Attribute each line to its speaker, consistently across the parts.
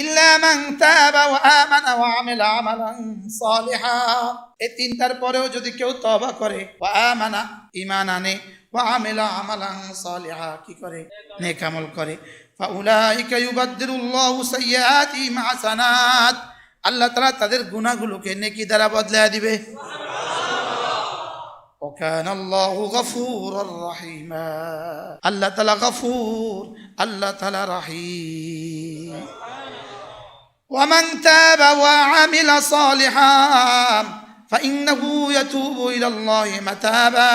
Speaker 1: ইল্লা মান তাবা ওয়া আমানা ওয়া আমিলা আমালান সালিহা। এই তিনটার পরেও যদি কেউ তওবা করে, ওয়া আমানা ঈমান আনে, ওয়া আমিলা আমালান সালিহা কি করে, নেক আমল করে, ফাউলাইকা ইউবাদদিলুল্লাহু সাইয়্যাতিহিম হাসানাত, আল্লাহ তাআলা তাদের গুনাহগুলোকে নেকি দ্বারা বদলায় দিবে। وكان الله غفورا رحيما, আল্লাহ তাআলা গফুর, আল্লাহ তাআলা রহিম। ومن تاب وعمل صالحا فإنه يتوب إلى الله متابا,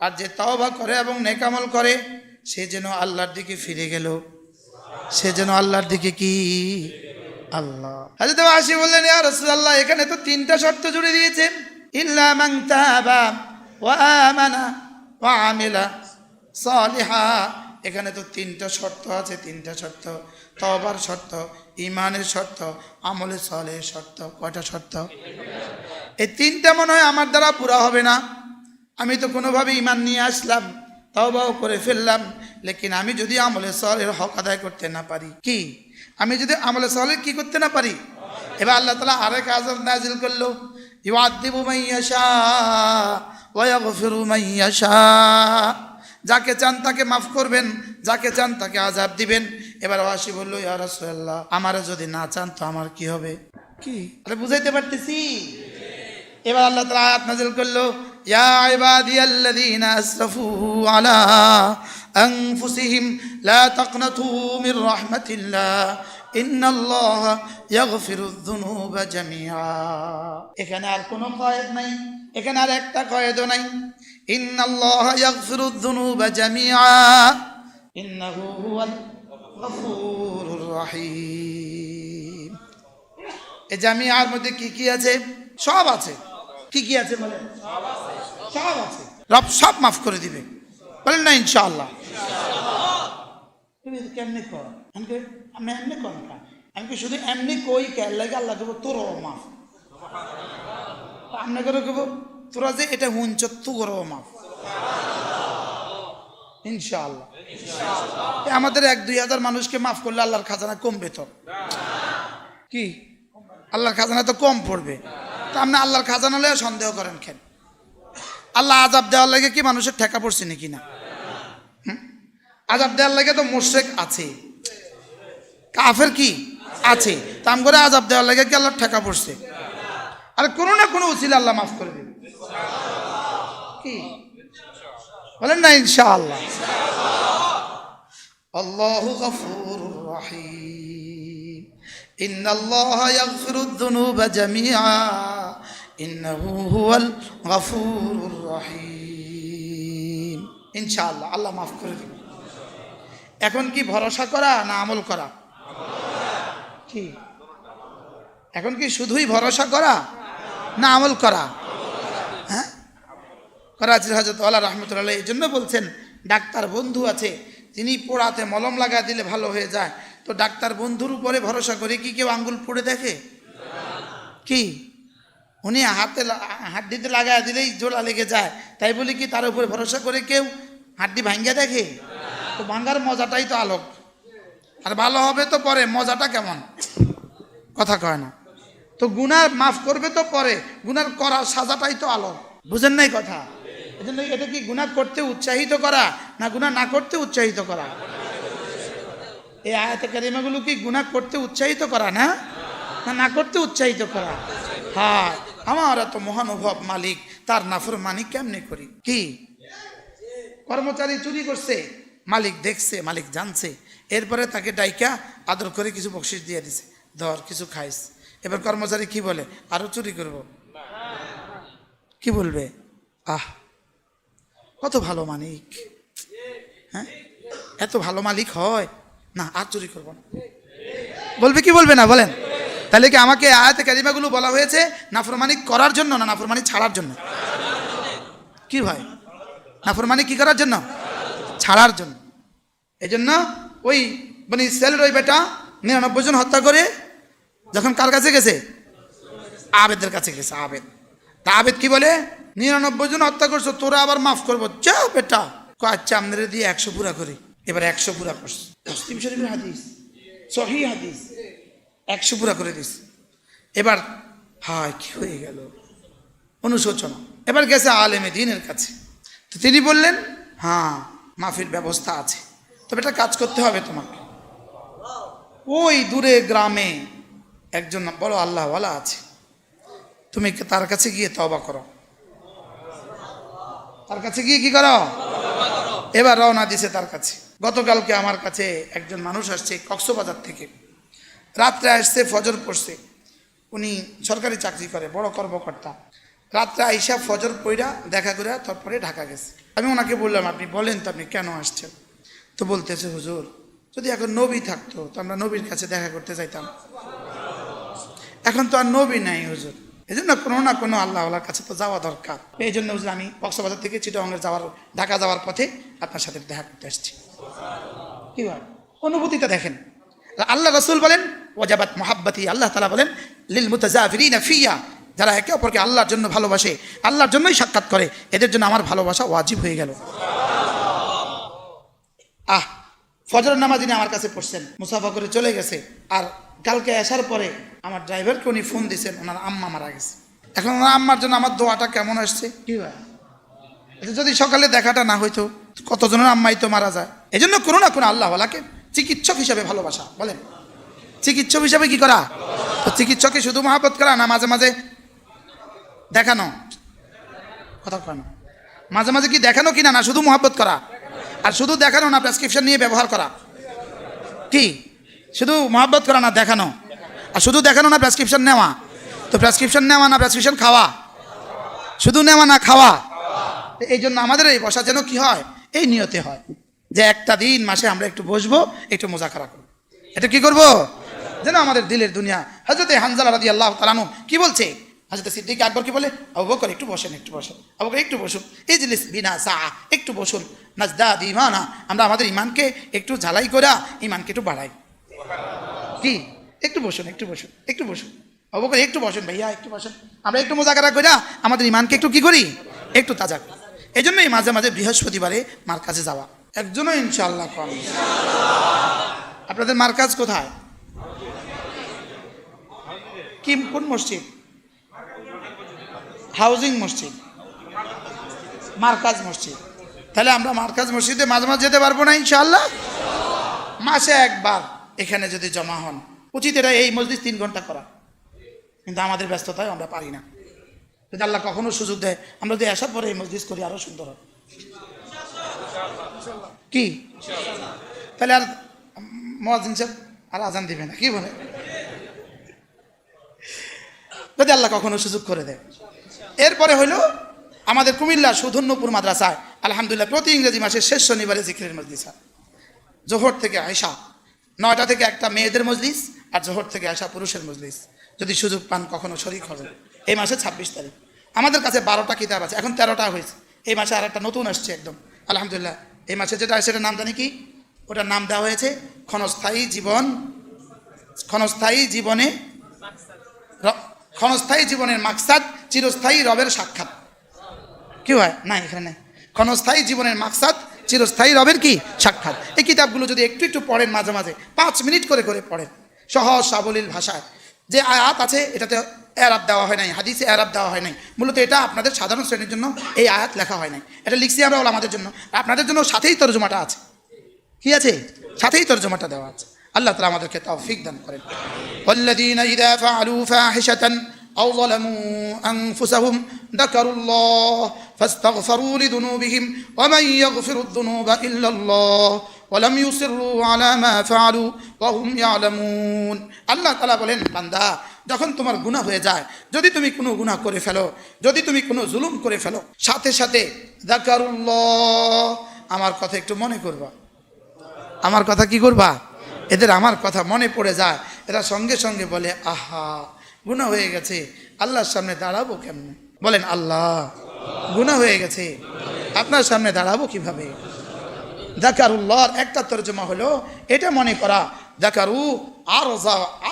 Speaker 1: আর যে তওবা করে এবং নেক আমল করে সে যেন আল্লাহর দিকে ফিরে গেল, সে যেন আল্লাহর দিকে কি আল্লাহ। হযরত ওয়াসি বললেন, ইয়া রাসূলুল্লাহ, এখানে তো তিনটা শর্ত জুড়ে দিয়েছেন, ইল্লা মান তাবা ওয়া আমানা ওয়া আমিলা সালিহা। এখানে তো তিনটা শর্ত আছে, তিনটা শর্ত, তওবার শর্ত, ঈমানের শর্ত, আমলে সালেহের শর্ত। কয়টা শর্ত? এই তিনটা মনে হয় আমার দ্বারা পুরা হবে না। আমি তো কোনোভাবে ঈমান নিয়ে আসলাম, তওবাও করে ফেললাম, লেকিন আমি যদি আমলে সালেহের হক আদায় করতে না পারি, কি আমি যদি আমলে সালেহ কি করতে না পারি, এবার আল্লাহ তাআলা আরেক আযাব নাযিল করলো, ইউআযযিবু মান ইয়াশা ওয়া ইয়াগফিরু মান ইয়াশা, যাকে চান তাকে মাফ করবেন, যাকে চান তাকে আযাব দিবেন। এবার ওয়াসি বলল, ইয়া রাসূলুল্লাহ, আমারে যদি না চান তো আমার কি হবে? কি আরে বুঝাইতে পারতেছি? এবার আল্লাহ তাআলা আয়াত নাযিল করলো, ইয়া ইবাদিয়াল্লাযীনা আসরাফু আলা আনফুসিহিম লা তাকনাতু মির রাহমাতিল্লাহ ইন্নাল্লাহা ইয়াগফিরুয যুনুবা জামিআ। এখানে আর কোনো কয়েদ নাই, এখানে আর একটা কয়েদও নাই। ইন্নাল্লাহা ইয়াগফিরুয যুনুবা জামিআ ইন্নাহু হুয়াল গফুরুর রহিম। এই জামিআর মধ্যে কি কি আছে? সব আছে। কি কি আছে বলেন? সব আছে। রব সব মাফ করে দিবে, বলেন না ইনশাআল্লাহ। তুমি কেমনে কর? আমি এমনি কর না, আমি শুধু এমনি কই কে লাগে আল্লাহ দেবো তোর মাফ, আমনে করে কেবো তোরা যে এটা হুঞ্চ তোর মাফ ইনশাআল্লাহ। আমাদের 1-2 হাজার মানুষকে মাফ করলে আল্লাহর খাজানা কমবে তো? কি আল্লাহর খাজানা তো কম পড়বে? তা আপনি আল্লাহর খাজানা লয়ে সন্দেহ করেন কেন? আল্লাহ আযাব দেওয়ার লাগে কি মানুষের ঠেকা পড়ছে নাকি? না, আযাব দেওয়ার লাগে তো মুশরিক আছে, কাফের কি আছে, তাম করে আযাব দেওয়ার লাগে কি আল্লাহর ঠেকা পড়ছে? আর কোনো না কোনো উসিলা আল্লাহ মাফ করে দেবে, কি বলেন না ইনশাআল্লাহ। আল্লাহু গফুরুর রহিম, ইন্নাল্লাহা ইয়াগফিরুয যুনুবা জামিআ ইন্নাহু হুয়াল গফুরুর রহিম। ইনশাআল্লাহ আল্লাহ মাফ করে দেবে। এখন কি ভরসা করা না আমল করা? কি এখন কি শুধুই ভরসা করা না আমল করা? হ্যাঁ, করাচির হযরত ওয়ালা রাহমাতুল্লাহ এই জন্য বলছেন, ডাক্তার বন্ধু আছে, তিনি পোড়াতে মলম লাগা দিলে ভালো হয়ে যায়, তো ডাক্তার বন্ধুর উপরে ভরসা করে কি কেউ আঙ্গুল পুড়ে দেখে? কি উনি হাড্ডিতে লাগায় দিলেই জোড়া লেগে যায়, তাই বলি কি তার উপরে ভরসা করে কেউ হাড্ডি ভাঙ্গা দেখে? তো ভাঙ্গার মজাটাই তো আলোক, আর ভালো হবে তো পরে, মজাটা কেমন? কথা কয় না তো। গুনাহ মাফ করবে তো পরে, গুনার করার সাজাটাই তো আলোক, বুঝেন নাই কথা? এই জন্য এটা কি গুনাহ করতে উৎসাহিত করা না গুনাহ না করতে উৎসাহিত করা? এই আয়াতে কারিমাগুলো কি গুনাহ করতে উৎসাহিত করা না না করতে উৎসাহিত করা? হ্যাঁ, আমার এত মহানুভব মালিক, তার নাফরমানি কেমনে করি? কি কর্মচারী চুরি করছে, মালিক দেখছে, মালিক জানছে, এরপরে তাকে ডাইকা আদর করে কিছু বকশিশ দিয়ে দিছে, ধর কিছু খাইস। এবার কর্মচারী কি বলে? আরো চুরি করব? কি বলবে? আহ কত ভালো মালিক, হ্যাঁ এত ভালো মালিক হয় না, আর চুরি করব না, বলবে কি বলবে না বলেন? তাহলে কি আমাকে আয়াতে কারিমাগুলো বলা হয়েছে নাফরমানি করার জন্য না নাফরমানি ছাড়ার জন্য? কি ভাই, নাফরমানি কি করার জন্য? ছাড়ার জন্য। এই জন্য ওই মানে ইসরায়েলের ওই বেটা 99 জন হত্যা করে যখন কার কাছে গেছে? আবেদের কাছে গেছে। আবেদ, তা আবেদ কি বলে? 99 জন হত্যা করছো, তোরা আবার মাফ করবো, যা বেটা। আচ্ছা আপনাদের দিয়ে 100 পুরা করি। এবার 100 পুরা করছে। মুসলিম শরীফের হাদিস, সহিহ হাদিস। 100 পুরা করে দিস। এবার হায় কি হয়ে গেল, অনুশোচনা। এবার গেছে আলেমে দ্বীনের কাছে, তো তিনি বললেন হ্যাঁ মাফির ব্যবস্থা আছে, তবে একটা কাজ করতে হবে তোমাকে। ওই দূরে গ্রামে একজন বড় আল্লাহওয়ালা আছে, তুমি তার কাছে গিয়ে তওবা করো, তার কাছে গিয়ে কি করো। এবার রওনা দিছে তার কাছে। গতকালকে আমার কাছে একজন মানুষ আসছে কক্সবাজার থেকে, রাত্রে আসছে, ফজর পড়ছে, উনি সরকারি চাকরি করে, বড় কর্মকর্তা। রাত্রে আইসা ফজর পইরা দেখা করে তারপরে ঢাকা গেছে। আমি ওনাকে বললাম আপনি বলেন তো আপনি কেন আসছেন। তো বলতেছে হুজুর যদি এখন নবী থাকতো তো আমরা নবীর কাছে দেখা করতে যাইতাম, এখন তো আর নবী নাই হুজুর, এই জন্য কোনো না কোনো আল্লাহওয়ালার কাছে তো যাওয়া দরকার। এই জন্য হুজুর আমি কক্সবাজার থেকে চিটাগাং যাওয়ার, ঢাকা যাওয়ার পথে আপনার সাথে দেখা করতে আসছি। কি হয় অনুভূতিটা দেখেন। আল্লাহ রাসূল বলেন ওয়াজাবাত মুহাব্বতি, আল্লাহ তাআলা বলেন লিল মুতাজাফিরিনা ফিয়া, যারা একে অপরকে আল্লাহর জন্য ভালোবাসে, আল্লাহর জন্যই সাক্ষাৎ করে, এদের জন্য আমার ভালোবাসা ওয়াজিব হয়ে গেল। ফজরের নামাজ তিনি আমার কাছে পড়ছেন, মুসাফা করে চলে গেছে। আর কালকে আসার পরে আমার ড্রাইভারকে উনি ফোন দিয়েছেন, ওনার আম্মা মারা গেছে। এখন ওনার আম্মার জন্য আমার দোয়াটা কেমন আসছে। কি হয় যদি সকালে দেখাটা না হইতো, কতজনের আম্মাই তো মারা যায়। এই জন্য কোনো না কোনো আল্লাহওয়ালাকে চিকিৎসক হিসাবে ভালোবাসা। বলেন চিকিৎসক হিসাবে কি করা। তো চিকিৎসককে শুধু মহাব্বত করা না, মাঝে মাঝে দেখানো, কথা কেন মাঝে মাঝে কি দেখানো কিনা, না শুধু মহাব্বত করা। আর শুধু দেখানো না, প্রেসক্রিপশন নিয়ে ব্যবহার করা। কি শুধু মহাব্বত করা না দেখানো, আর শুধু দেখানো না প্রেসক্রিপশন নেওয়া। তো প্রেসক্রিপশন নেওয়া না প্রেসক্রিপশন খাওয়া, শুধু নেওয়া না খাওয়া। এই জন্য আমাদের এই বসা যেন কি হয়, এই নিয়তে হয় যে একটা দিন মাসে আমরা একটু বসবো, একটু মোজাকারা করবো। এটা কি করবো যেন আমাদের দিলের দুনিয়া। হযরতে হানজালা রাদিয়াল্লাহু তাআলা আনহু কি বলছে, হযরত সিদ্দিক আকবর কি বলে, আবু বকর একটু বসেন, একটু বসেন, আবু বকর একটু বসুন, ইজলিস বিনা সাআ, একটু বসুন, নাজদাদ ঈমানা, আমরা আমাদের ঈমানকে একটু ঝালাই করা, ঈমানকে একটু বাড়াই। কি একটু বসুন, একটু বসুন, একটু বসুন, আবু বকর একটু বসুন ভাইয়া, একটু বসুন, আমরা একটু মোজাকারা কইরা আমাদের ঈমানকে একটু কি করি, একটু তাজা করি। এই জন্যই মাঝে মাঝে বৃহস্পতিবারে মার কাছে যাওয়া। একজনও ইনশাআল্লাহ কম। আপনাদের মার্কাজ কোথায়, কি কোন মসজিদ? হাউজিং মসজিদ, মার্কাজ মসজিদ। তাহলে আমরা মার্কাজ মসজিদে মাঝে মাঝে যেতে পারবো না ইনশাআল্লাহ। মাসে একবার এখানে যদি জমা হন, উচিত এটা এই মসজিদ 3 ঘন্টা করা, কিন্তু আমাদের ব্যস্ততায় আমরা পারি না। যদি আল্লাহ কখনো সুযোগ দেয়, আমরা যদি আসার পরে এই মসজিদ করি আরো সুন্দর হবে। কি তাহলে আর মুয়াজ্জিন সাহেব আর আজান দিবে না, কি বলে, যদি আল্লাহ কখনো সুযোগ করে দেয়। এরপরে হলো আমাদের কুমিল্লা সুধন্যপুর মাদ্রাসায় আলহামদুলিল্লাহ প্রতি ইংরেজি মাসের শেষ শনিবারে জিকিরের মজলিস হয়। জোহর থেকে আয়শা 9টা থেকে একটা মেয়েদের মজলিস, আর জোহর থেকে আয়শা পুরুষের মজলিস। যদি সুযোগ পান কখনো শরীক হবেন। এই মাসে 26 তারিখ। আমাদের কাছে 12টা কিতাব আছে, এখন 13টা হয়েছে। এই মাসে আর একটা নতুন আসছে একদম আলহামদুলিল্লাহ। এই মাসে যেটা সেটার নাম জানি কি, ওটার নাম দেওয়া হয়েছে ক্ষণস্থায়ী জীবন, ক্ষণস্থায়ী জীবনে, ক্ষণস্থায়ী জীবনের মাকসাদ, চিরস্থায়ী রবের সাক্ষাৎ। কি হয় না এখানে নেই, ক্ষণস্থায়ী জীবনের মাকসাদ, চিরস্থায়ী রবের কি সাক্ষাৎ। এই কিতাবগুলো যদি একটু একটু পড়েন, মাঝে মাঝে 5 মিনিট করে করে পড়েন সহজ সাবলীল ভাষায়। যে আয়াত আছে এটাতে এরাব দেওয়া হয় নাই, হাদিসে এরাব দেওয়া হয় নাই। মূলত এটা আপনাদের সাধারণ শ্রেণীর জন্য এই আয়াত লেখা হয় নাই, এটা লিখছি আমরা ওলামাদের জন্য। আপনাদের জন্য সাথেই তরজমাটা আছে। কি আছে? সাথেই তরজমাটা দেওয়া আছে। আল্লাহ তাআলা আমাদেরকে তৌফিক দান করেন। ওয়াল্লাযীনা ইযা ফাআলু ফাহিশাতান আও যালামু আনফুসাহুম যাকারুল্লাহ ফাস্তাগফিরু লিযুনুবিহিম ওয়া মান ইয়াগফিরুদ যুনুবা ইল্লাল্লাহ ওয়া লাম ইউসিররু আলা মা ফাআলু ওয়া হুম ইয়ালামুন। আল্লাহ তাআলা বলেন, বান্দা যখন তোমার গুনাহ হয়ে যায়, যদি তুমি কোনো গুনাহ করে ফেলো, যদি তুমি কোনো জুলুম করে ফেলো, সাথে সাথে যাকারুল্লাহ, আমার কথা একটু মনে করবা। আমার কথা কি করবা? এদের আমার কথা মনে পড়ে যায়, এরা সঙ্গে সঙ্গে বলে আহা গুনাহ হয়ে গেছে, আল্লাহর সামনে দাঁড়াবো কেমনে? বলেন আল্লাহ গুনাহ হয়ে গেছে, আপনার সামনে দাঁড়াবো কিভাবে? যাকারুল্লাহর একটা তরজমা হলো এটা মনে করা, যাকারু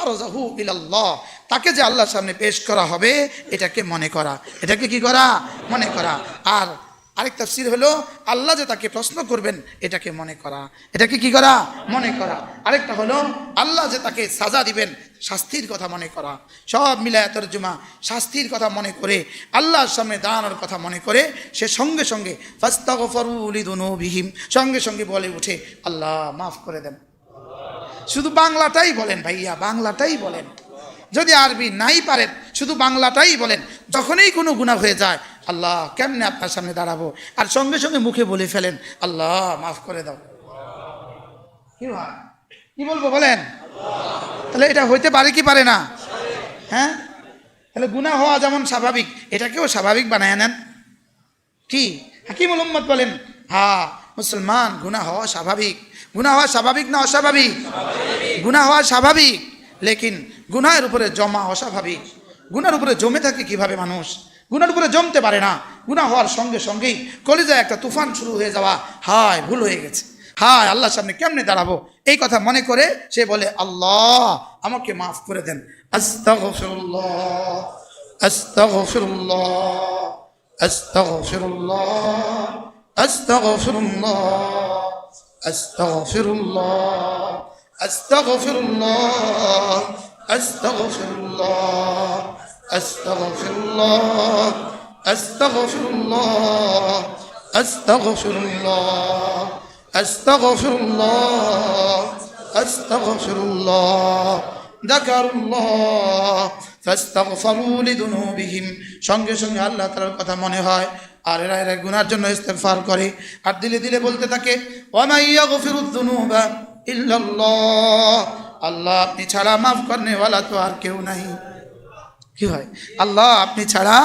Speaker 1: আরজাহু ইলাল্লাহ, তাকে যে আল্লাহর সামনে পেশ করা হবে এটাকে মনে করা, এটাকে কি করা? মনে করা। আর আরেক তাফসীর হলো আল্লাহ যে তাকে প্রশ্ন করবেন এটাকে মনে করা, এটাকে কি করা? মনে করা। আরেকটা হলো আল্লাহ যে তাকে সাজা দিবেন শাস্তির কথা মনে করা। সব মিলায় তরজমা শাস্তির কথা মনে করে আল্লাহর সামনে দাঁড়ানোর কথা মনে করে সে সঙ্গে সঙ্গে ফাস্তাগফিরু লিযুনুবিহিম সঙ্গে সঙ্গে বলে উঠে আল্লাহ মাফ করে দেন। শুধু বাংলাটাই বলেন ভাইয়া, বাংলাটাই বলেন। যদি আরবি নাই পারেন শুধু বাংলাটাই বলেন। যখনই কোনো গুনাহ হয়ে যায় আল্লাহ কেমনে আপনার সামনে দাঁড়াবো, আর সঙ্গে সঙ্গে মুখে বলে ফেলেন আল্লাহ মাফ করে দাও। কি হয়, কি বলবো বলেন? তাহলে এটা হইতে পারে কি পারে না? হ্যাঁ, তাহলে গুনাহ হওয়া যেমন স্বাভাবিক, এটাকেও স্বাভাবিক বানায় নেন। কি হাকিমুল উম্মত বলেন, হ্যাঁ মুসলমান গুনাহ হওয়া স্বাভাবিক। গুনাহ হওয়া স্বাভাবিক না অস্বাভাবিক? গুনাহ হওয়া স্বাভাবিক, লেকিন গুনাহের উপরে জমা অস্বাভাবিক। গুনার উপরে জমে থাকে কিভাবে মানুষ? গুনার উপরে জমতে পারে না। গুনাহ হওয়ার সঙ্গে সঙ্গেই কলিজায় একটা তুফান শুরু হয়ে যাওয়া, হায় ভুল হয়ে গেছে, হায় আল্লাহর সামনে কেমনে দাঁড়াবো, এই কথা মনে করে সে বলে আল্লাহ আমাকে মাফ করে দেন। আস্তাগফিরুল্লাহ আস্তাগফিরুল্লাহ আস্তাগফিরুল্লাহ আস্তাগফিরুল্লাহ আস্তাগফিরুল্লাহ আস্তাগফিরুল্লাহ আস্তাগফিরুল্লাহ আস্তাগফিরুল্লাহ আস্তাগফিরুল্লাহ আস্তাগফিরুল্লাহ আস্তাগফিরুল্লাহ আস্তাগফিরুল্লাহ যাকারুল্লাহ ফাস্তাগফিরু লিযুনুবিহিম সঙ্গে সঙ্গে আল্লাহ তাআলার কথা মনে হয়, আর এরা গুনার জন্য ইস্তেগফার করে, আর দিলে দিলে বলতে থাকে ওয়া মান ইয়াগফিরুয যুনুবা ইল্লাল্লাহ, আল্লাহ আপনি ছাড়া মাফ করনে ওয়ালা তো আর কেউ নাই। কি হয়? আল্লাহ আপনি ছাড়া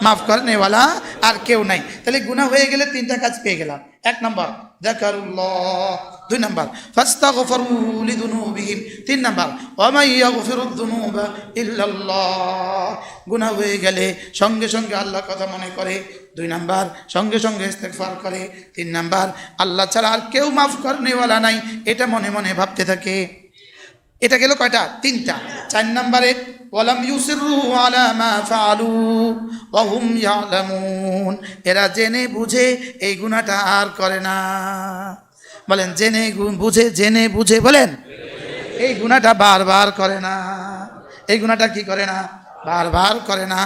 Speaker 1: মাফ করনে ওয়ালা আর কেউ নাই। তাহলে গুনাহ হয়ে গেলে তিনটা কাজ পেয়ে গেলাম। এক নম্বর যাকারুল্লাহ, দুই নম্বর ফাস্তাগফিরু লিযুনুবিহিম, তিন নম্বর ওয়া মান ইয়াগফিরুয যুনুবা ইল্লাল্লাহ। গুনাহ হয়ে গেলে সঙ্গে সঙ্গে আল্লাহর কথা মনে করে, দুই নাম্বার সঙ্গে সঙ্গে ইস্তেগফার করে, তিন নাম্বার আল্লাহ ছাড়া আর কেউ মাফ করনেওয়ালা নাই এটা মনে মনে ভাবতে থাকে। এটা গেল কয়টা? তিনটা। চার নাম্বারে ওয়ালাম ইউসিরু আলা মা ফাআলু ওয়া হুম ইয়ালামুন, এরা জেনে বুঝে এই গুনাহটা আর করে না। বলেন জেনে বুঝে, জেনে বুঝে বলেন এই গুনাহটা বারবার করে না। এই গুনাহটা কি করে না? বারবার করে না,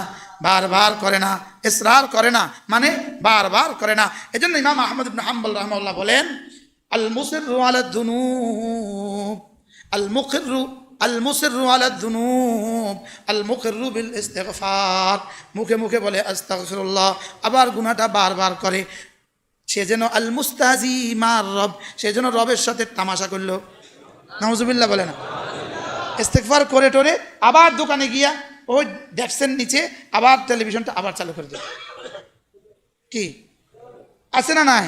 Speaker 1: বারবার করে না, ইসরার করে না, মানে বারবার করে না। এজন্য ইমাম আহমদ ইবনে হাম্বল রাহিমাহুল্লাহ বলেন আল মুসিররু আলা যুনুব আল মুকিররু আল মুসিররু আলা যুনুব আল মুকিররু বিল ইস্তিগফার, মুখে মুখে বলে আস্তাগফিরুল্লাহ, আবার গুনাহটা বারবার করে। সে যেন আল মুস্তাজি মার রব, সে যেন রবের সাথে তামাশা করলো। নাউজুবিল্লাহ বলে না? ইস্তিগফার করে টোরে আবার দোকানে গিয়া ওই ডেস্কের নিচে আবার টেলিভিশনটা আবার চালু করে দেবে। কি আছে না নাই?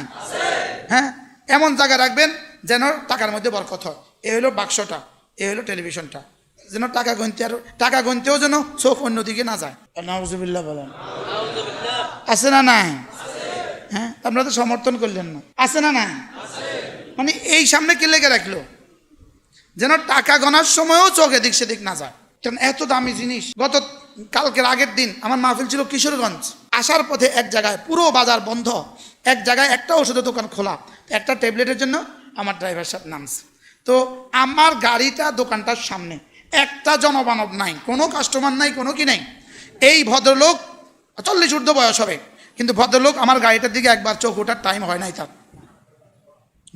Speaker 1: হ্যাঁ, এমন জায়গা রাখবেন যেন টাকার মধ্যে বরকত হয়। এ হলো বাক্সটা, এ হলো টেলিভিশনটা, যেন টাকা গুনতে, আর টাকা গুনতেও যেন চোখ অন্যদিকে না যায়। নাউজুবিল্লাহ বলেন আছে না নাই? হ্যাঁ, আপনারা তো সমর্থন করলেন না। আছে না নাই? মানে এই সামনে কে লেগে রাখলো যেন টাকা গোনার সময়ও চোখ এদিক সেদিক না যায়। কারণ এত দামি জিনিস। গত কালকের আগের দিন আমার মাহফিল ছিল কিশোরগঞ্জ। আসার পথে এক জায়গায় পুরো বাজার বন্ধ, এক জায়গায় একটা ওষুধের দোকান খোলা, একটা ট্যাবলেটের জন্য আমার ড্রাইভার সাহেব নামছে। তো আমার গাড়িটা দোকানটার সামনে, একটা জনমানব নাই, কোনো কাস্টমার নাই, কোনো কি নাই। এই ভদ্রলোক 40 ঊর্ধ্ব বয়স হবে, কিন্তু ভদ্রলোক আমার গাড়িটার দিকে একবার চোখ ওঠার টাইম হয় নাই তার।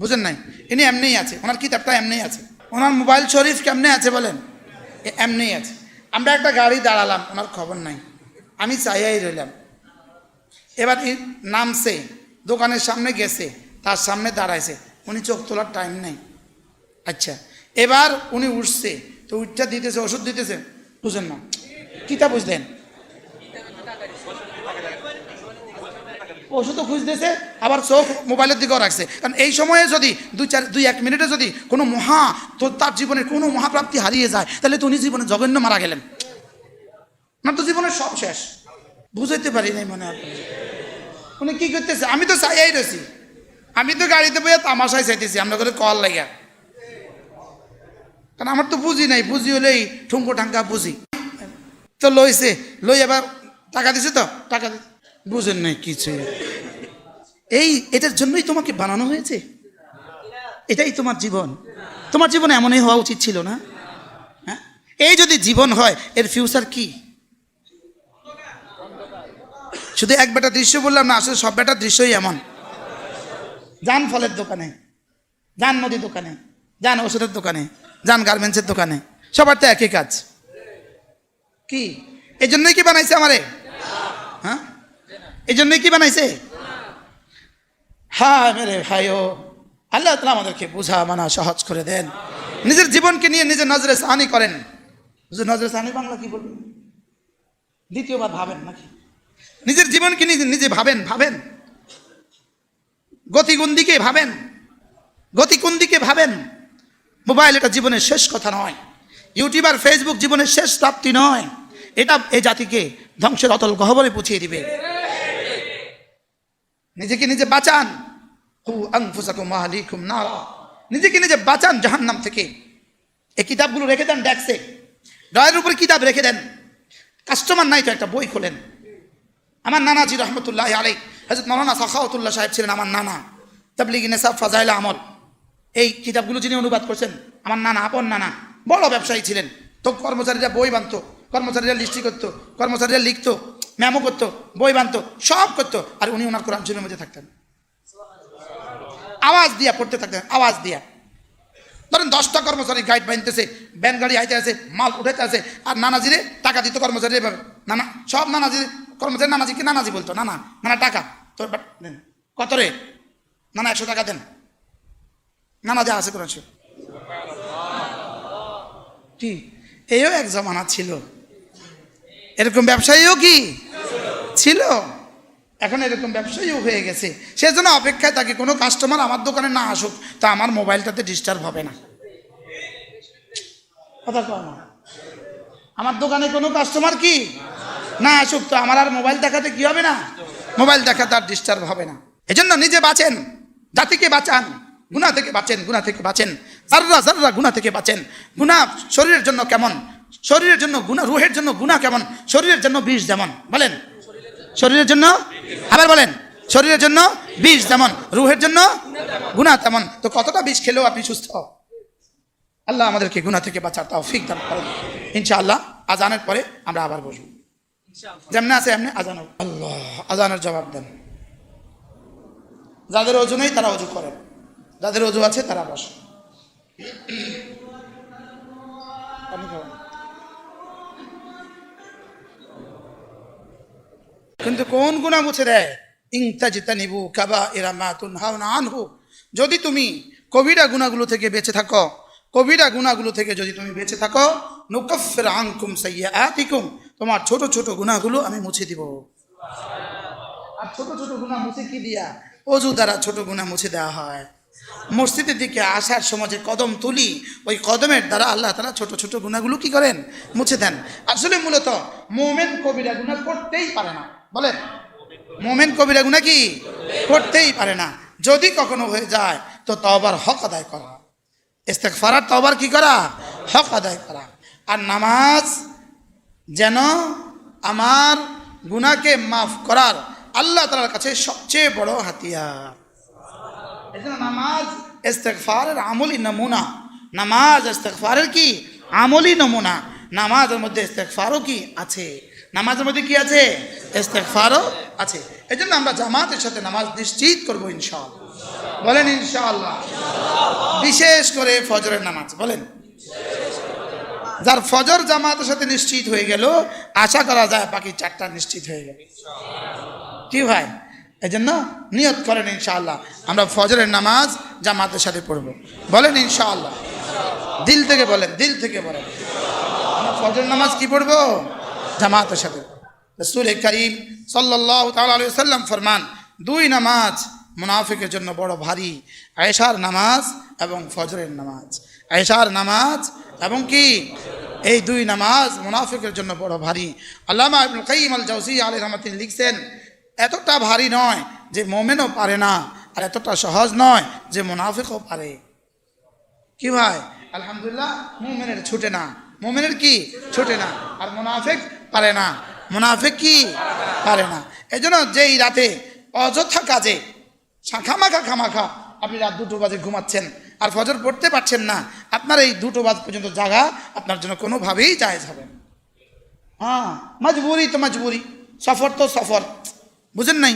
Speaker 1: বুঝেন নাই? ইনি এমনিই আছে, ওনার কিতাবটা এমনিই আছে, ওনার মোবাইল শরীফ কেমনে আছে বলেন, এমনিই আছে। আমরা একটা গাড়ি দাঁড়ালাম, ওনার খবর নাই, আমি চাইয়াই রইলাম। এবার নামছে, দোকানের সামনে গেছে, তার সামনে দাঁড়াইছে, উনি চোখ তোলার টাইম নেই। আচ্ছা, এবার উনি উঠছে, তো উঠটা দিতেছে, ওষুধ দিতেছে, বুঝেন না কিতা বুঝলেন, ওষুধও খুঁজতেছে, আবার চোখ মোবাইলের দিকেও রাখছে। কারণ এই সময়ে যদি 2-1 মিনিটে যদি কোনো তার জীবনের কোনো মহাপ্রাপ্তি হারিয়ে যায়, তাহলে তো উনি জীবনে জঘন্য মারা গেলেন না, তো জীবনের সব শেষ। বুঝাইতে পারি নাই মনে হয়। উনি কি করতেছে, আমি তো চাইয়াই রয়েছি, আমি তো গাড়িতে বইয়া তামাশায় চাইতেছি আমরা করে কল লাগিয়া, কারণ আমার তো বুঝি নাই, বুঝি হলেই ঠুঙ্কো ঠাঙ্কা বুঝি। তো লইছে, লই এবার টাকা দিছে, তো টাকা বুঝেন নাই কিছু। এটার জন্যই তোমাকে বানানো হয়েছে? এটাই তোমার জীবন? তোমার জীবনে এমনই হওয়া উচিত ছিল না? হ্যাঁ, এই যদি জীবন হয় এর ফিউচার কি? শুধু এক বেটা দৃশ্য বললাম না, আসলে সব বেটার দৃশ্যই এমন। যান ফলের দোকানে, যান মুদির দোকানে, যান ওষুধের দোকানে, যান গার্মেন্টসের দোকানে, সবার তো একই কাজ। কি এই জন্যই কি বানাইছে আমারে? হ্যাঁ, এই জন্যই কি বানাইছে? হ্যাঁ মেরে ভাইও, আল্লাহ তাআলা আমাদেরকে বুঝা মানা সহজ করে দেন। নিজের জীবনকে নিয়ে নিজে নজরে সানি করেন। নজরে সানি বাংলা কি বলবেন? দ্বিতীয়বার ভাবেন নাকি? নিজের জীবনকে নিজে ভাবেন। গতি কোন দিকে ভাবেন? গতি কোন দিকে ভাবেন? মোবাইল এটা জীবনের শেষ কথা নয়। ইউটিউব আর ফেসবুক জীবনের শেষ প্রাপ্তি নয়। এটা এই জাতিকে ধ্বংসের অতল গহ্বরে পৌঁছিয়ে দিবে। নিজেকে নিজে বাঁচান। কু আনফুসাকুম ওয়া আহলিকুম নারা। নিজেকে নিজে বাঁচান জাহান্নাম থেকে। এই কিতাবগুলো রেখে দেন ডেস্কে, ড্রয়ের উপরে কিতাব রেখে দেন। কাস্টমার নাই তো একটা বই খোলেন। আমার নানাজি রহমতুল্লাহ আলাইহি, হযরত মাওলানা সাখাওয়াতুল্লাহ সাহেব ছিলেন আমার নানা। তাবলীগ নিসাব ফাজাইল আমল, এই কিতাবগুলো যিনি অনুবাদ করছেন আমার নানা, আপন নানা, বড় ব্যবসায়ী ছিলেন। তো কর্মচারীরা বই বানতো, কর্মচারীরা লিস্টি করতো, কর্মচারীরা লিখতো, মেমো করতো, বই বানতো, সব করতো। আর উনি ওনার কোরআন শরীফের মধ্যে থাকতেন, আওয়াজ দিয়া পড়তে থাকতেন, আওয়াজ দিয়া। ধরেন 10টা কর্মচারী গাইড বানতেছে, ব্যান গাড়ি আইতে আছে, মাল উঠাইতে আছে, আর নানাজিরে টাকা দিত কর্মচারী এভাবে। নানা সব নানাজি কর্মচারী নানাজিকে নানাজি বলতো, নানা টাকা তোর দেন। কত রে? নানা 100 টাকা দেন। নানা যা আছে কোরআন শরীফ। কি এও এক জমানা ছিল, এরকম ব্যবসায়ীও কি ছিল। এখন এরকম ব্যবসায়ীও হয়ে গেছে। সেজন্য অপেক্ষায় থাকি কোনো কাস্টমার আমার দোকানে না আসুক, তা আমার মোবাইলটাতে ডিস্টার্ব হবে না। কথা কয় না? আমার দোকানে কোনো কাস্টমার কি না আসুক, তো আমার আর মোবাইল দেখাতে কি হবে না? মোবাইল দেখাতে আর ডিস্টার্ব হবে না। এজন্য নিজে বাঁচেন, জাতিকে বাঁচান, গুনাহ থেকে বাঁচেন, গুনাহ থেকে বাঁচেন, জাররা জাররা গুনাহ থেকে বাঁচেন। গুনাহ শরীরের জন্য কেমন? শরীরের জন্য গুনাহ, রুহের জন্য গুনাহ কেমন? শরীরের জন্য বিষ যেমন। বলেন শরীরের জন্য, আবার বলেন শরীরের জন্য বিষ যেমন, রুহের জন্য গুনাহ তেমন। তো কতটা বিষ খেলেও আপনি সুস্থ। আল্লাহ আমাদেরকে গুনাহ থেকে বাঁচার তৌফিক দান করেন। ইনশাআল্লাহ আজানের পরে আমরা আবার বসবো, যেমন আছে এমনি আজান। আল্লাহ আজানের জবাব দেন। যাদের ওযু নেই তারা ওযু করেন, যাদের ওযু আছে তারা বসে। কিন্তু কোন গুনাহ মুছে দেয়? ইনতাজতানিবু কাবাইরা মা তুনহাউনা আনহু। যদি তুমি কবিরা গুনাহগুলো থেকে বেঁচে থাকো, কবিরা গুনাহগুলো থেকে যদি তুমি বেঁচে থাকো, নুকাফির আনকুম সাইয়্যাতিকুম, তোমার ছোট ছোট গুনাহগুলো আমি মুছে দিব। আর ছোট ছোট গুনাহ মুছে কি দিয়া? ওযু দ্বারা ছোট গুনাহ মুছে দেওয়া হয়। মসজিদের দিকে আসার সময় যে কদম তুলি, ওই কদমের দ্বারা আল্লাহ তাআলা ছোট ছোট গুনাহগুলো কি করেন? মুছে দেন। আসলে মূলত মুমিন কবিরা গুনাহ করতেই পারে না। বলেন মুমিন কবিরা গুনাহ কি করতেই পারে না। যদি কখনো হয়ে যায় তো তওবার হক আদায় করা, ইস্তেগফার আর তওবার কি করা? হক আদায় করা। আর নামাজ যেন আমার গুনাহকে মাফ করার আল্লাহ তাআলার কাছে সবচেয়ে বড় হাতিয়ার। এজন্য নামাজ ইস্তেগফারের আমলি নমুনা। নামাজ ইস্তেগফারের কি আমলি নমুনা। নামাজের মধ্যে ইস্তেগফারও কি আছে? নামাজের মধ্যে কি আছে? ইস্তেগফারও আছে। এজন্য আমরা জামাতের সাথে নামাজ নিশ্চিত করব ইনশাআল্লাহ। বলেন ইনশাআল্লাহ। বিশেষ করে ফজরের নামাজ। বলেন যার ফজর জামাতের সাথে নিশ্চিত হয়ে গেল, আশা করা যায় বাকি 4টা নিশ্চিত হয়ে গেল। কি ভাই? এজন্য নিয়ত করেন ইনশাআল্লাহ আমরা ফজরের নামাজ জামাতের সাথে পড়ব। বলেন ইনশাআল্লাহ। দিল থেকে বলেন, দিল থেকে বলেন আমরা ফজর নামাজ কি পড়ব? জামাতের সাথে। রাসূল করিম সাল্লাল্লাহু তাআলা আলাইহি ওয়াসাল্লাম ফরমান, 2 নামাজ মুনাফিকের জন্য বড় ভারী, এশার নামাজ এবং ফজরের নামাজ। এশার নামাজ এবং কি এই 2 নামাজ মুনাফিকের জন্য বড় ভারী। আল্লামা ইবনুল কাইয়িম আল জাওজিয়্যি আলাইহির রাহমাতুল্লাহ লিখছেন, এতটা ভারী নয় যে মুমিনও পারে না, আর এতটা সহজ নয় যে মুনাফিকও পারে। কি ভাই? আলহামদুলিল্লাহ, মুমিনের ছুটে না, মুমিনের কি ছুটে না, আর মুনাফিক পারে না, মুনাফিক কি পারে না। এজন্য যেই রাতে অযথা কাজে খামাখা আপনি রাত 2টো বাজে ঘুমাচ্ছেন আর ফজর পড়তে পারছেন না, আপনার এই 2টো বাজ পর্যন্ত জাগা আপনার জন্য কোনোভাবেই জায়েজ হবে না। হ্যাঁ, মজবুরি তো মজবুরি, সফর তো সফর, বুঝেন নাই?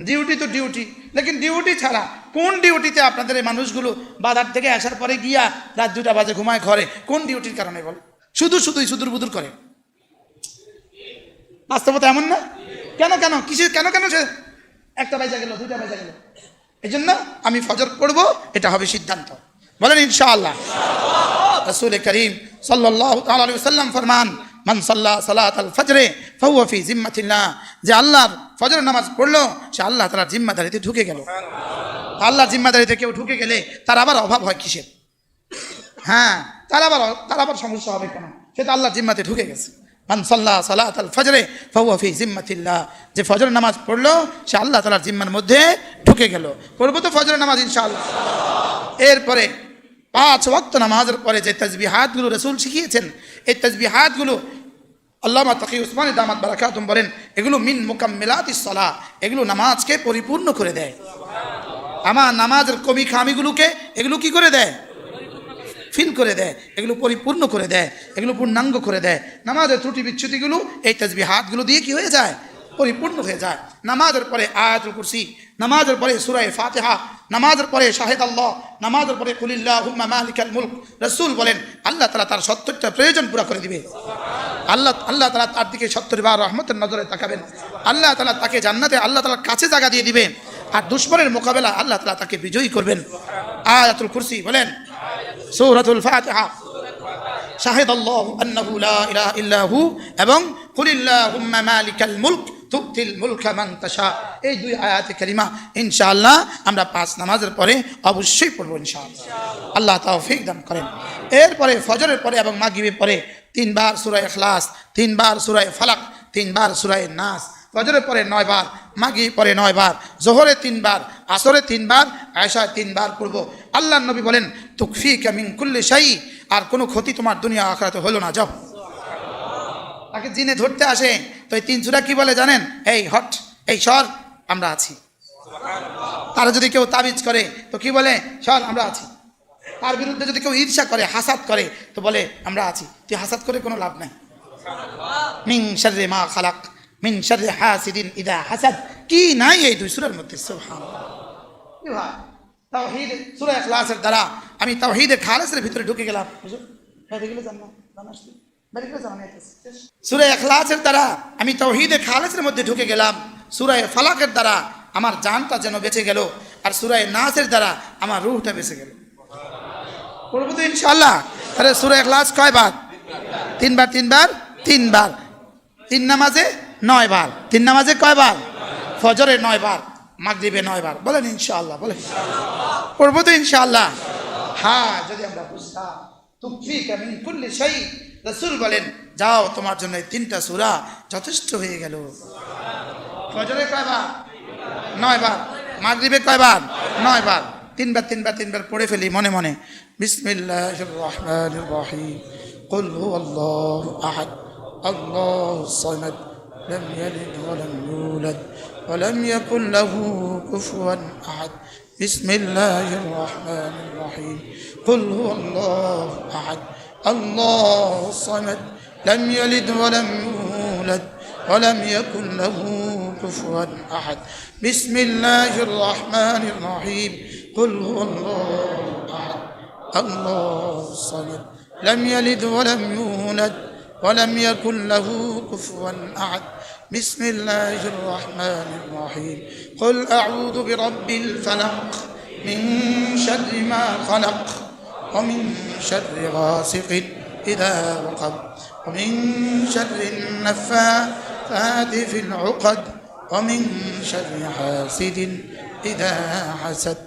Speaker 1: ডিউটি তো ডিউটি, লেকিন ডিউটি ছাড়া কোন ডিউটিতে আপনাদের এই মানুষগুলো বাজার থেকে আসার পরে গিয়া রাত 2টা বাজে ঘুমায় ঘরে? কোন ডিউটির কারণে বল? শুধুই সুদূর বুদুর করে। বাস্তবতা এমন না? কেন কিসের কেন সে 1টা বাজে গেল, 2টা বাজে গেল? এই জন্য আমি ফজর পড়বো, এটা হবে সিদ্ধান্ত। বলেন ইনশাআল্লাহ। রাসূল করিম সাল্লাল্লাহু তাআলা আলাইহি ওয়াসাল্লাম ফরমান, মান সাল্লা সালাতাল ফজরে ফাহুয়া ফি জিম্মাতিল্লাহ, যে আল্লাহর ফজরের নামাজ পড়লো সে আল্লাহ তাআলার জিম্মাদারিতে ঢুকে গেল। আল্লাহর জিম্মাদারিতে কেউ ঢুকে গেলে তার আবার অভাব হয় কিসের? হ্যাঁ, তার আবার সমস্যা হবে কেন? সে তো আল্লাহর জিম্মাতে ঢুকে গেছে। মান সাল্লা সালাতাল ফজরে ফাহুয়া ফি জিম্মাতিল্লাহ, যে ফজরের নামাজ পড়লো সে আল্লাহ তাআলার জিম্মার মধ্যে ঢুকে গেল। পড়বো তো ফজরের নামাজ ইনশাআল্লাহ। এরপরে 5 ওয়াক্ত নামাজের পরে যে তাসবিহাতগুলো রাসূল শিখিয়েছেন, এই তাসবিহাতগুলো আল্লামা তাকি উসমানী দামাত বারাকাতুম বলেন, এগুলো মিন মুকাম্মিলাতিস সালাহ, এগুলো নামাজকে পরিপূর্ণ করে দেয়। আমার নামাজের কমি খামিগুলোকে এগুলো কি করে দেয়? ফিল করে দেয়, এগুলো পরিপূর্ণ করে দেয়, এগুলো পূর্ণাঙ্গ করে দেয়। নামাজের ত্রুটি বিচ্যুতিগুলো এই তাসবিহাতগুলো দিয়ে কি হয়ে যায়? পরিপূর্ণ হয়ে যায়। নামাজের পরে আয়াতুল কুরসি, নামাজের পরে সূরা ফাতিহা, নামাজের পরে শাহিদ আল্লাহ, নামাজের পরে কুলিল্লাহুম্মা মালিকাল মুলক। রাসূল বলেন আল্লাহ তাআলা তার 70টা প্রয়োজন পুরা করে দিবে। আল্লাহ তাআলা তার দিকে 70 বার রহমতের নজরে তাকাবেন। আল্লাহ তাআলা তাকে জান্নাতে আল্লাহ তাআলার কাছে জায়গা দিয়ে দিবে। আর দুশমনের মোকাবেলা আল্লাহ তাআলা তাকে বিজয়ী করবেন। আয়াতুল কুরসি বলেন, সূরাতুল ফাতিহা, শাহিদ আল্লাহু আন্নাহু লা ইলাহা ইল্লা হু এবং কুলিল্লাহুম্মা মালিকাল মুলক তুতিল মুলকা মান তাশা। এই 2 আয়াতে কারিমা ইনশাআল্লাহ আমরা 5 নামাজের পরে অবশ্যই পড়ব ইনশাআল্লাহ। আল্লাহ তৌফিক দান করেন। এরপরে ফজরের পরে এবং মাগরিবের পরে 3 বার সূরা ইখলাস, 3 বার সূরা ফালাক, 3 বার সূরা নাস। ফজরের পরে 9 বার, মাগরিব পরে 9 বার, যোহরে 3 বার, আসরে 3 বার, আয়েশা 3 বার পড়ব। আল্লাহর নবী বলেন, তুকফিকা মিন কুল্লি শাই, আর কোনো ক্ষতি তোমার দুনিয়া আখিরাতে হলো না। যাও, তাকে জিনে ধরতে আসে তো এই 3 সূরা কি বলে জানেন? এই হট, এই সর, আমরা আছি। তারা যদি কেউ তাবিজ করে তো কি বলে? সর, আমরা আছি। তার বিরুদ্ধে যদি কেউ ঈর্ষা করে, হাসাদ করে তো বলে আমরা আছি। তুই হাসাদ করে কোনো লাভ নাই। মিন শাররি মা খালাক, মিন শাররি হাসিদিন ইযা হাসাদ, কি নাই এই 2 সূরার মধ্যে? সুবহানাল্লাহ। তাওহীদ সূরা ইখলাসের দ্বারা আমি তাওহীদের খালেসের ভিতরে ঢুকে গেলাম। হুজুর বাইরে গেলে জাননা জানাসি বাইরে গেলে জানা নেই। সূরা ইখলাসের দ্বারা আমি তাওহীদের খালেসের মধ্যে ঢুকে গেলাম। সূরা ফালাকের দ্বারা আমার জানটা যেন বেঁচে গেল, আর সূরা নাসের দ্বারা আমার রূহটা বেঁচে গেল। পড়ব তো ইনশাআল্লাহ। তাহলে সূরা ইখলাস কয় বার? 3 বার, 3 বার, 3 বার। 3 নামাজে 9 বার। 3 নামাজে কয় বার? ফজরে 9 বার, মাগরিবে 9 বার। বলেন ইনশাআল্লাহ। বলেন পড়ব তো ইনশাআল্লাহ। হ্যাঁ, যদি আমরা বুঝতাম তুকফিকা মিন কুল্লি শাই, রাসূল বলেন যাও, তোমার জন্য এই 3টা সূরা যথেষ্ট হয়ে গেল। ফজরে কয় বার? 9 বার। মাগরিবে কয় বার? 9 বার। 3 বার 3 বার 3 বার পড়ে ফেলি মনে মনে। বিসমিল্লাহির রহমানির রহিম। কুল হুয়াল্লাহু আহাদ আল্লাহুস সামাদ লাম ইয়ালিদ ওয়া লাম ইউলাদ ওয়া লাম ইয়াকুল লাহু কুফুয়ান আহাদ। বিসমিল্লাহির রহমানির রহিম। কুল হুয়াল্লাহু আহাদ আল্লাহুস সামাদ লাম ইয়ালিদ ওয়া লাম ইউলাদ ولم يكن له كفوا أحد. بسم الله الرحمن الرحيم. قل هو الله أحد الله الصمد لم يلد ولم يولد ولم يكن له كفوا أحد. بسم الله الرحمن الرحيم. قل أعوذ برب الفلق من شر ما خلق ومن شر غاسق إذا وقب ومن شر النفاثات في العقد ومن شر حاسد إذا حسد.